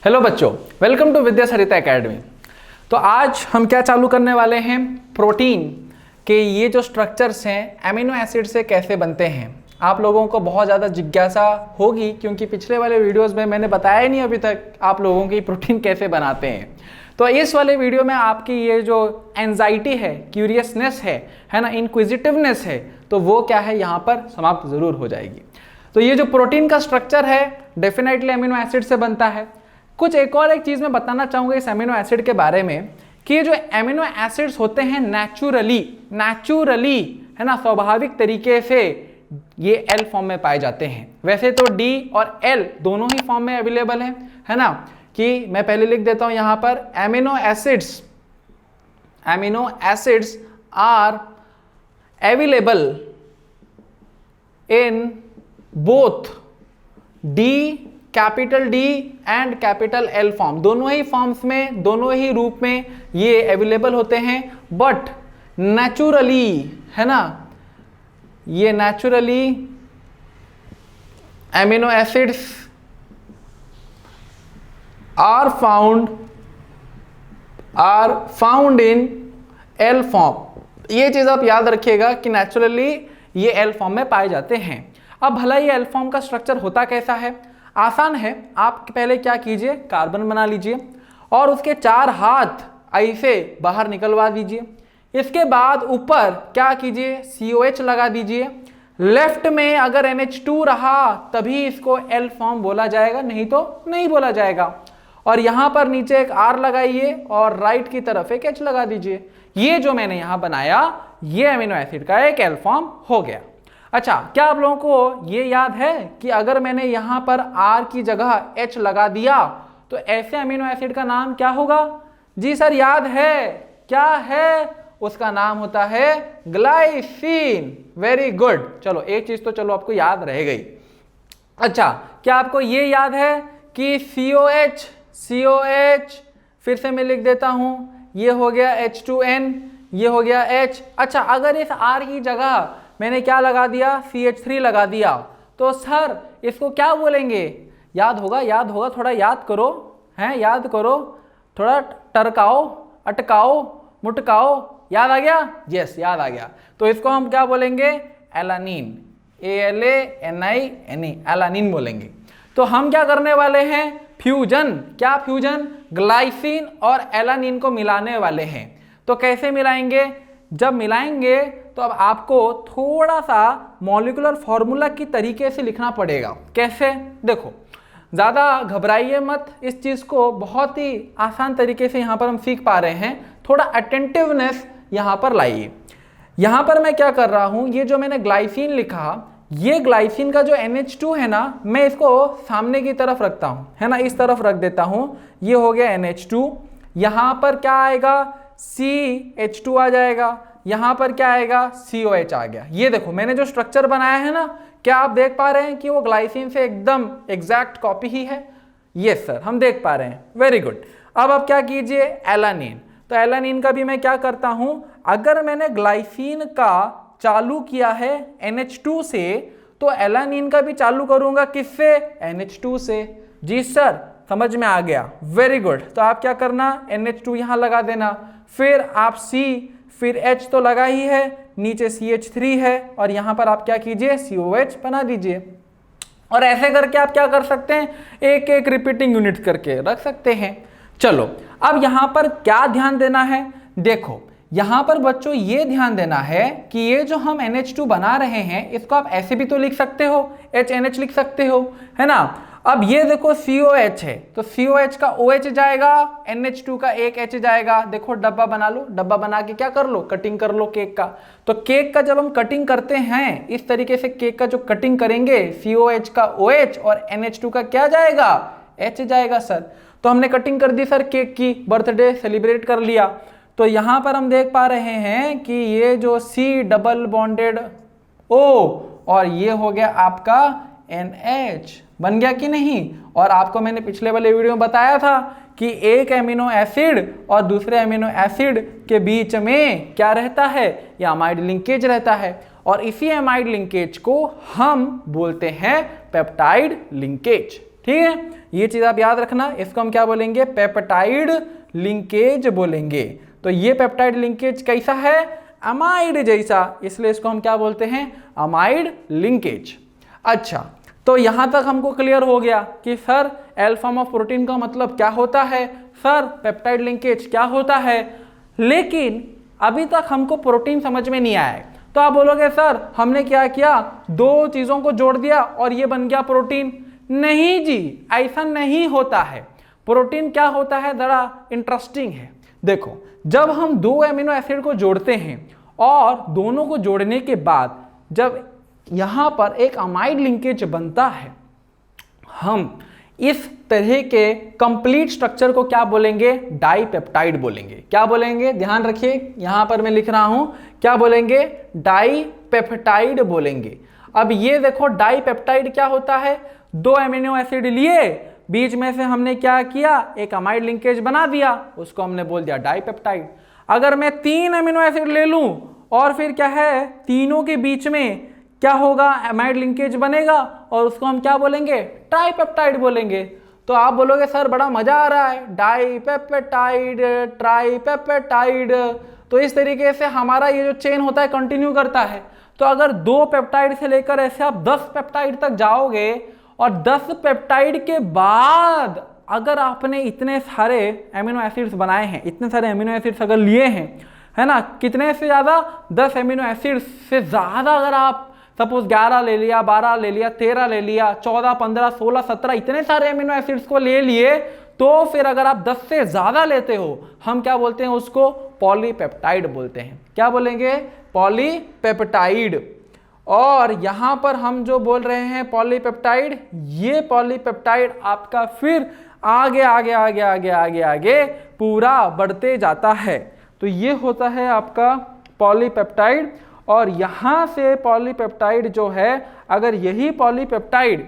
Hello बच्चों, welcome to Vidya Sarita academy. तो आज हम क्या चालू करने वाले हैं, प्रोटीन के ये जो स्ट्रक्चर्स हैं एमिनो एसिड से कैसे बनते हैं। आप लोगों को बहुत ज़्यादा जिज्ञासा होगी क्योंकि पिछले वाले वीडियोस में मैंने बताया ही नहीं अभी तक आप लोगों की प्रोटीन कैसे बनाते हैं। तो इस वाले वीडियो में आपकी ये जो एंजाइटी है, क्यूरियसनेस है ना, इंक्विजिटिवनेस है, तो वो क्या है यहाँ पर समाप्त ज़रूर हो जाएगी। तो ये जो प्रोटीन का स्ट्रक्चर है डेफिनेटली अमीनो एसिड से बनता है। कुछ एक चीज़ मैं बताना चाहूँगा इस अमीनो एसिड के बारे में कि ये जो अमीनो एसिड्स होते हैं नेचुरली है ना, स्वाभाविक तरीके से ये एल फॉर्म में पाए जाते हैं। वैसे तो डी और एल दोनों ही फॉर्म में अवेलेबल है ना, कि मैं पहले लिख देता हूँ यहाँ पर amino acids are available in both D, capital D and capital L form, दोनों ही फॉर्म्स में, दोनों ही रूप में ये अवेलेबल होते हैं। बट नेचुरली है ना, ये naturally amino acids are found in L form. ये चीज आप याद रखिएगा कि नेचुरली ये एल फॉर्म में पाए जाते हैं। अब भला ये एल फॉर्म का स्ट्रक्चर होता कैसा है, आसान है। आप पहले क्या कीजिए, कार्बन बना लीजिए और उसके 4 हाथ ऐसे बाहर निकलवा दीजिए। इसके बाद ऊपर क्या कीजिए, COH लगा दीजिए। लेफ्ट में अगर NH2 रहा तभी इसको एल फॉर्म बोला जाएगा, नहीं तो नहीं बोला जाएगा। और यहां पर नीचे एक R लगाइए और राइट की तरफ एक H लगा दीजिए। ये जो मैंने यहां बनाया ये अमीनो एसिड का एक एल फॉर्म हो गया। अच्छा, क्या आप लोगों को ये याद है कि अगर मैंने यहां पर R की जगह H लगा दिया तो ऐसे अमीनो एसिड का नाम क्या होगा? जी सर याद है, क्या है? उसका नाम होता है ग्लाइसिन। Very good. चलो एक चीज तो चलो आपको याद रह गई। अच्छा, क्या आपको ये याद है कि COH फिर से मैं लिख देता हूं, ये हो गया H2N, ये हो गया H। अच्छा, अगर इस R की जगह मैंने क्या लगा दिया, CH3 लगा दिया, तो सर इसको क्या बोलेंगे? याद होगा, थोड़ा याद करो, हैं, याद करो, थोड़ा टरकाओ, अटकाओ, मुटकाओ। याद आ गया? यस, याद आ गया। तो इसको हम क्या बोलेंगे? एलानीन, ALANINE, एलानीन बोलेंगे। तो हम क्या करने वाले हैं, फ्यूजन। क्या फ्यूजन? ग्लाइसिन और एलानीन को मिलाने वाले हैं। तो कैसे मिलाएंगे? जब मिलाएंगे तो अब आपको थोड़ा सा मॉलिक्यूलर फॉर्मूला की तरीके से लिखना पड़ेगा। कैसे? देखो, ज़्यादा घबराइए मत, इस चीज़ को बहुत ही आसान तरीके से यहाँ पर हम सीख पा रहे हैं। थोड़ा अटेंटिवनेस यहाँ पर लाइए। यहाँ पर मैं क्या कर रहा हूँ, ये जो मैंने ग्लाइसिन लिखा, ये ग्लाइसिन का जो NH2 है ना, मैं इसको सामने की तरफ रखता हूँ, है ना, इस तरफ रख देता हूँ। ये हो गया NH2, यहाँ पर क्या आएगा, CH2 आ जाएगा, यहां पर क्या आएगा, COH आ गया। ये देखो मैंने जो स्ट्रक्चर बनाया है ना, क्या आप देख पा रहे हैं कि वो ग्लाइसिन से एकदम एग्जैक्ट कॉपी ही है? यस सर, हम देख पा रहे हैं। Very good. अब आप क्या कीजिए, एलानीन। तो एलानीन का भी मैं क्या करता हूं, अगर मैंने ग्लाइसिन का चालू किया है NH2 से, तो एलानीन का भी चालू करूंगा किससे? NH2 से। जी सर, समझ में आ गया। Very good. तो आप क्या करना, NH2 यहां लगा देना, फिर आप C, फिर H तो लगा ही है, नीचे CH3 है, और यहां पर आप क्या कीजिए, COH बना दीजिए। और ऐसे करके आप क्या कर सकते हैं, एक एक रिपीटिंग यूनिट करके रख सकते हैं। चलो, अब यहां पर क्या ध्यान देना है, देखो यहां पर बच्चों ये ध्यान देना है कि ये जो हम NH2 बना रहे हैं इसको आप ऐसे भी तो लिख सकते हो, HNH लिख सकते हो, है ना। अब ये देखो COH है, तो COH का OH जाएगा, NH2 का एक H जाएगा। देखो डब्बा बना लो, डब्बा बना के क्या कर लो, कटिंग कर लो केक का। तो केक का जब हम कटिंग करते हैं इस तरीके से, केक का जो कटिंग करेंगे, COH का OH और NH2 का क्या जाएगा, H जाएगा सर। तो हमने कटिंग कर दी सर केक की, बर्थडे सेलिब्रेट कर लिया। तो यहां पर हम देख पा रहे हैं कि ये जो C डबल बॉन्डेड O और ये हो गया आपका NH, बन गया कि नहीं। और आपको मैंने पिछले वाले वीडियो में बताया था कि एक एमिनो एसिड और दूसरे एमिनो एसिड के बीच में क्या रहता है, ये अमाइड लिंकेज रहता है। और इसी एमाइड लिंकेज को हम बोलते हैं पेप्टाइड लिंकेज। ठीक है, ये चीज आप याद रखना। इसको हम क्या बोलेंगे, पेप्टाइड लिंकेज बोलेंगे। तो ये पेप्टाइड लिंकेज कैसा है, अमाइड जैसा, इसलिए इसको हम क्या बोलते हैं, अमाइड लिंकेज। अच्छा, तो यहां तक हमको क्लियर हो गया कि sir L form of protein का मतलब क्या होता है, सर पेप्टाइड लिंकेज क्या होता है। लेकिन अभी तक हमको प्रोटीन समझ में नहीं आया है। तो आप बोलोगे सर हमने क्या किया, दो चीजों को जोड़ दिया और ये बन गया प्रोटीन। नहीं जी, ऐसा नहीं होता है। प्रोटीन क्या होता है, जरा इंटरेस्टिंग है। देखो, जब हम दो एमिनो एसिड को जोड़ते हैं और दोनों को जोड़ने के बाद जब यहां पर एक अमाइड लिंकेज बनता है, हम इस तरह के कंप्लीट स्ट्रक्चर को क्या बोलेंगे, डाइपेप्टाइड बोलेंगे। क्या बोलेंगे, ध्यान रखिए, यहां पर मैं लिख रहा हूं, क्या बोलेंगे, डाइपेप्टाइड बोलेंगे। अब ये देखो डाइपेप्टाइड क्या होता है, दो एमिनो एसिड लिए, बीच में से हमने क्या किया, एक अमाइड लिंकेज बना दिया, उसको हमने बोल दिया डाइपेप्टाइड। अगर मैं तीन एमिनो एसिड ले लूं और फिर क्या है, तीनों के बीच में क्या होगा, एमाइड लिंकेज बनेगा और उसको हम क्या बोलेंगे, ट्राइपेप्टाइड बोलेंगे। तो आप बोलोगे सर बड़ा मजा आ रहा है, डाइपेप्टाइड, ट्राइपेप्टाइड। तो इस तरीके से हमारा ये जो चेन होता है कंटिन्यू करता है। तो अगर दो पेप्टाइड से लेकर ऐसे आप 10 पेप्टाइड तक जाओगे और 10 पेप्टाइड के बाद अगर आपने इतने सारे एमिनो एसिड्स बनाए हैं, इतने सारे एमिनो एसिड्स अगर लिए हैं, है ना, कितने से ज्यादा, 10 एमिनो एसिड्स से ज्यादा अगर आप सपोज 11 ले लिया, 12 ले लिया, 13 ले लिया, 14, 15, 16, 17 इतने सारे एमिनो एसिड्स को ले लिए, तो फिर अगर आप 10 से ज्यादा लेते हो, हम क्या बोलते हैं उसको, पॉलीपेप्टाइड बोलते हैं। क्या बोलेंगे, पॉलीपेप्टाइड। और यहां पर हम जो बोल रहे हैं पॉलीपेप्टाइड, ये पॉलीपेप्टाइड आपका फिर आगे आगे आगे आगे आगे आगे पूरा बढ़ते जाता है। तो ये होता है आपका पॉलीपेप्टाइड। और यहां से पॉलीपेप्टाइड जो है, अगर यही पॉलीपेप्टाइड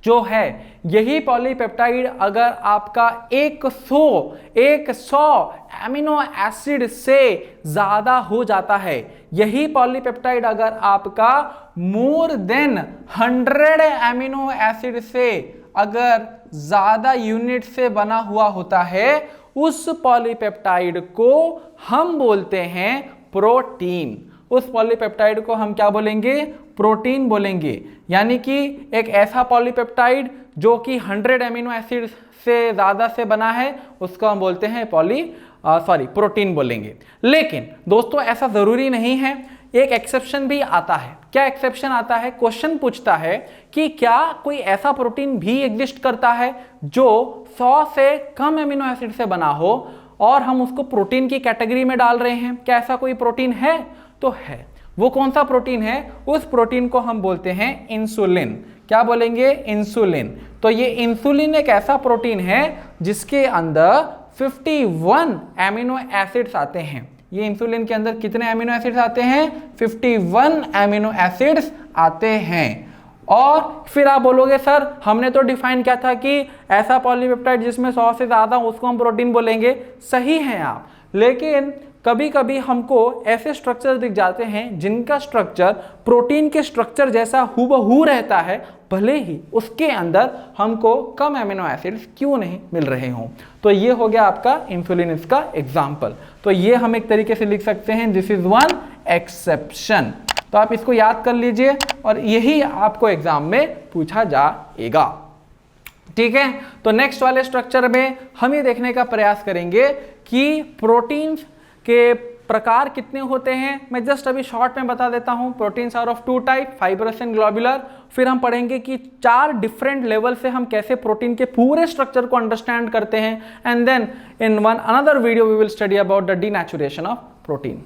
जो है, यही पॉलीपेप्टाइड अगर आपका 100 एमिनो एसिड से ज्यादा हो जाता है, यही पॉलीपेप्टाइड अगर आपका मोर देन 100 एमिनो एसिड से अगर ज्यादा यूनिट से बना हुआ होता है, उस पॉलीपेप्टाइड को हम बोलते हैं प्रोटीन। उस पॉलीपेप्टाइड को हम क्या बोलेंगे, प्रोटीन बोलेंगे। यानी कि एक ऐसा पॉलीपेप्टाइड जो कि 100 एमिनो एसिड से ज्यादा से बना है, उसको हम बोलते हैं प्रोटीन बोलेंगे। लेकिन दोस्तों ऐसा जरूरी नहीं है, एक एक्सेप्शन भी आता है। क्या एक्सेप्शन आता है, क्वेश्चन पूछता है कि क्या कोई ऐसा प्रोटीन भी एग्जिस्ट करता है जो 100 से कम एमिनो एसिड से बना हो और हम उसको प्रोटीन की कैटेगरी में डाल रहे हैं। क्या ऐसा कोई प्रोटीन है? तो है। वो कौन सा प्रोटीन है? उस प्रोटीन को हम बोलते हैं इंसुलिन। क्या बोलेंगे? इंसुलिन। तो ये इंसुलिन एक ऐसा प्रोटीन है जिसके अंदर 51 एमिनो एसिड्स आते हैं। ये इंसुलिन के अंदर कितने एमिनो एसिड्स आते हैं? 51 एमिनो एसिड्स आते हैं। और फिर आप बोलोगे सर हमने तो डिफाइन किया था कि ऐसा पॉलीपेप्टाइड जिसमें 100 से ज्यादा उसको हम प्रोटीन बोलेंगे। सही हैं आप, लेकिन कभी कभी हमको ऐसे स्ट्रक्चर दिख जाते हैं जिनका स्ट्रक्चर प्रोटीन के स्ट्रक्चर जैसा हूबहू रहता है, भले ही उसके अंदर हमको कम एमिनो एसिड्स क्यों नहीं मिल रहे हों। तो ये हो गया आपका इंसुलिन इसका एग्जाम्पल। तो ये हम एक तरीके से लिख सकते हैं दिस इज वन एक्सेप्शन। तो आप इसको याद कर लीजिए और यही आपको एग्जाम में पूछा जाएगा। ठीक है, तो नेक्स्ट वाले स्ट्रक्चर में हम ये देखने का प्रयास करेंगे कि प्रोटीन्स के प्रकार कितने होते हैं। मैं जस्ट अभी शॉर्ट में बता देता हूं। Proteins are of 2 type, fibrous and globular. फिर हम पढ़ेंगे कि 4 डिफरेंट लेवल से हम कैसे प्रोटीन के पूरे स्ट्रक्चर को अंडरस्टैंड करते हैं। And then in one another video we will study about the denaturation of protein.